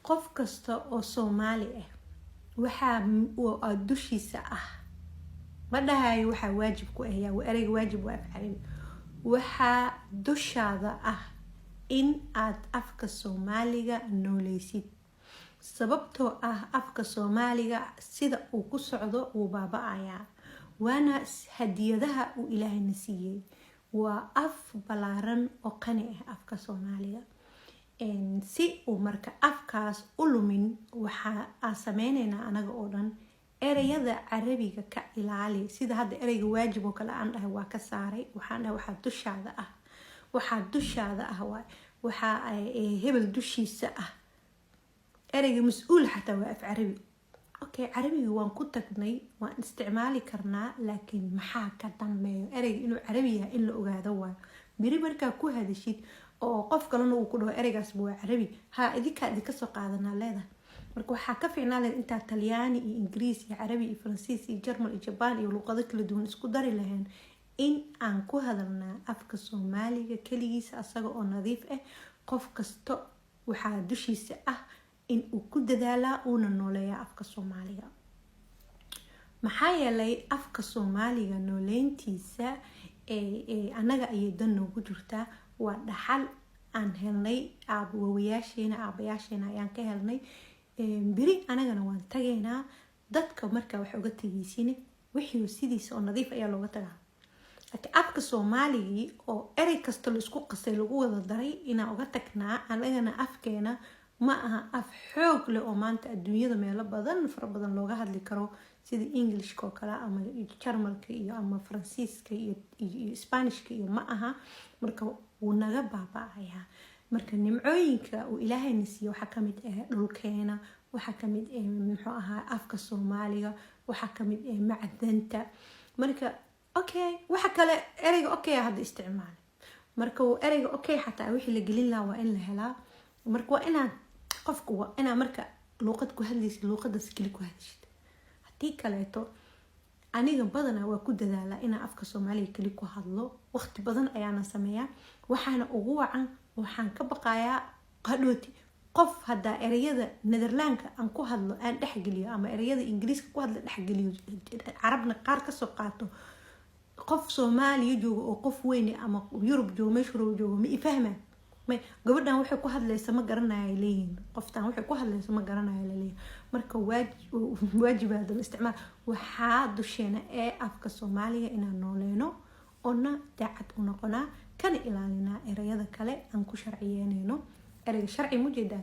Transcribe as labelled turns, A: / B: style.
A: qof kasta oo Soomaali ah waxa uu dushiisa ah ma dhahayo waxa waajib ku ah yaa ereyga waajib waa afcalin waxa dushaada ah in aad afka Soomaaliga nooleysid sababtoo ah afka Soomaaliga sida uu ku socdo uu baaba'aya waana hadiyadaha uu Ilaahay na siiyay waa af balaaran oo qani ah afka Soomaaliga si uu marka afkaas u lumin waxa sameeynayna anaga oo dhan ereyada Carabiga ka ilaali sida hadda ereyga waajib oo kale aan dhahay waa ka saaray waxaan dhahay waxa dushaada ah waxa hebel dushiisa ah ereyga mas'uul xataa waa af Carabi okay Carabiga waan ku tagnay waan isticmaali karnaa laakiin maxaa ka dambeeyo ereyga inuu Carabi yahay in la ogaado waa biri markaa ku hadashid oo qof kalena uu ku dhaho ereygaas waa Carabi ha idinka soo qaadanaa leedahay marka waxa ka fiicnaa inta Talyaani iyo Ingiriisi iyo Carabi iyo Faransiis iyo Jarmal iyo Jabaan iyo luqado kala duwan isku dari lahayn in aan ku hadalnaa afka Soomaaliga kaligiisa asaga oo nadiif ah qof kasto waxa dushiisa ah in uu ku dadaalaa una nooleeyaa afka Soomaaliga maxaa yeelay afka Soomaaliga nooleyntiisa anaga ay dan ugu jirtaa waa dhaxal aan helnay aabayaasheena ayaan ka helnay biri anagana waan tageynaa dadka marka wax uga tagaysiin wixii sidiisa oo nadiif ayaa looga tagaa laakiin afka Soomaaliga oo erey kasta la isku qasay lagu wada daray inaan uga tagnaa anagana afkeena ma aha af xoog leh oo maanta adduunyada meelo badan fara badan looga hadli karo sida Englishka oo kale ama Jarmalka iyo ama Faransiiska iyo Isbaanishka iyo ma aha marka uu naga baaba'aya marka nimcooyinka uu Ilaahay na siiyo waxa kamid ah dhulkeena waxa kamid ah muxuu ahaa afka Soomaaliga waxa kamid ah macdanta marka okay waxa kale ereyga okay hadda isticmaal marka uu ereyga okay xataa wixii la gelin lahaa waa in la helaa marka waa inaan qofku waa inaan marka luqad ku hadlaysid luqadaas kali ku hadashid hadii kaleeto aniga badana waa ku dadaalaa inaan afka Soomaaliga kali ku hadlo waqti badan ayaana sameeyaa waxaana ugu wacan waxaan ka baqayaa qadhooti qof hada ereyada Nederlandka aan ku hadlo aan dhaxgeliyo ama ereyada Ingiriiska ku hadlo dhaxgeliyo Carabna qaar ka soo qaato qof Soomaaliya joogo oo qof weyn ama Yurub joogo meesha joogo ma ifahmaan gabadhan waxay ku hadlaysaa ma garanayo leeyin qoftan waxay ku hadlaysaa ma garanayo leeyin marka waajibaad la isticmaal waxa dusheena ee afka Soomaaliga inaan nooleeno ona daacad u noqonaa kana ilaalinaa ereyada kale aan ku sharciyeynayno ereyga sharci mujeeda